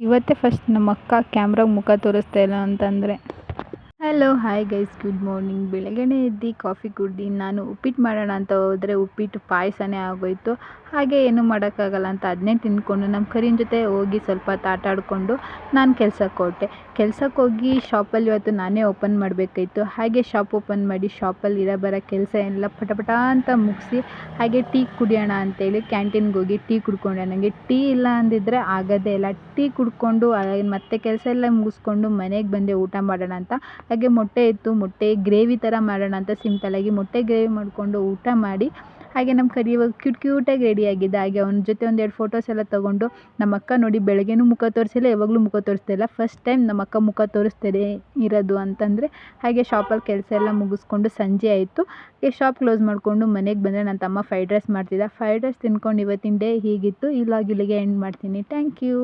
ಇವತ್ತೇ ಫಸ್ಟ್ ನಮ್ಮ ಅಕ್ಕ ಕ್ಯಾಮ್ರಾಗೆ ಮುಖ ತೋರಿಸ್ತಾ ಇಲ್ಲ ಅಂತಂದರೆ. Hello hi guys, good morning. ಬೆಳಗ್ಗೆನೇ ಎದ್ದು ಕಾಫಿ ಕುಡ್ದು ನಾನು ಉಪ್ಪಿಟ್ಟು ಮಾಡೋಣ ಅಂತ ಹೋದರೆ ಉಪ್ಪಿಟ್ಟು ಪಾಯಸನೇ ಆಗೋಯಿತು. ಹಾಗೆ ಏನೂ ಮಾಡೋಕ್ಕಾಗಲ್ಲ ಅಂತ ಅದನ್ನೇ ತಿಂದ್ಕೊಂಡು ನಮ್ಮ ಕರಿನ ಜೊತೆ ಹೋಗಿ ಸ್ವಲ್ಪ ಆಟ ಆಡಿಕೊಂಡು ನಾನು ಕೆಲ್ಸಕ್ಕೆ ಹೊರಟೆ. ಕೆಲ್ಸಕ್ಕೆ ಹೋಗಿ ಶಾಪಲ್ಲಿ ಇವತ್ತು ನಾನೇ ಓಪನ್ ಮಾಡಬೇಕಾಯಿತು. ಹಾಗೆ ಶಾಪ್ ಓಪನ್ ಮಾಡಿ ಶಾಪಲ್ಲಿ ಬರೋ ಕೆಲಸ ಎಲ್ಲ ಪಟ ಅಂತ ಮುಗಿಸಿ ಹಾಗೆ ಟೀ ಕುಡಿಯೋಣ ಅಂತೇಳಿ ಕ್ಯಾಂಟೀನ್ಗೆ ಹೋಗಿ ಟೀ ಕುಡ್ಕೊಂಡೆ. ನನಗೆ ಟೀ ಇಲ್ಲ ಅಂದಿದ್ರೆ ಆಗೋದೇ ಇಲ್ಲ. ಟೀ ಕುಡ್ಕೊಂಡು ಮತ್ತೆ ಕೆಲಸ ಎಲ್ಲ ಮುಗಿಸ್ಕೊಂಡು ಮನೆಗೆ ಬಂದೆ ಊಟ ಮಾಡೋಣ ಅಂತ. ಹಾಗೆ ಮೊಟ್ಟೆ ಇತ್ತು, ಮೊಟ್ಟೆ ಗ್ರೇವಿ ಥರ ಮಾಡೋಣ ಅಂತ ಸಿಂಪಲ್ಲಾಗಿ ಮೊಟ್ಟೆ ಗ್ರೇವಿ ಮಾಡಿಕೊಂಡು ಊಟ ಮಾಡಿ ಹಾಗೆ ನಮ್ಮ ಕರಿ ಇವಾಗ ಕ್ಯೂಟಾಗಿ ರೆಡಿಯಾಗಿದ್ದ. ಹಾಗೆ ಅವನ ಜೊತೆ ಒಂದೆರಡು ಫೋಟೋಸ್ ಎಲ್ಲ ತೊಗೊಂಡು ನಮ್ಮ ಅಕ್ಕ ನೋಡಿ ಬೆಳಗ್ಗೆನೂ ಮುಖ ತೋರಿಸಿಲ್ಲ, ಯಾವಾಗಲೂ ಮುಖ ತೋರಿಸ್ತಾ ಇಲ್ಲ, ಫಸ್ಟ್ ಟೈಮ್ ನಮ್ಮ ಅಕ್ಕ ಮುಖ ತೋರಿಸ್ತಾರೆ ಇರೋದು ಅಂತಂದರೆ. ಹಾಗೆ ಶಾಪಲ್ಲಿ ಕೆಲಸ ಎಲ್ಲ ಮುಗಿಸ್ಕೊಂಡು ಸಂಜೆ ಆಯಿತು. ಹಾಗೆ ಶಾಪ್ ಕ್ಲೋಸ್ ಮಾಡಿಕೊಂಡು ಮನೆಗೆ ಬಂದರೆ ನನ್ನ ತಮ್ಮ ಫ್ರೈಡ್ ರೈಸ್ ಮಾಡ್ತಿದ್ದ. ಫ್ರೈಡ್ ರೈಸ್ ತಿನ್ಕೊಂಡು ಇವತ್ತಿನ ಡೇ ಹೀಗಿತ್ತು. ಇಲ್ಲಿಗೆ ಎಂಡ್ ಮಾಡ್ತೀನಿ. Thank you.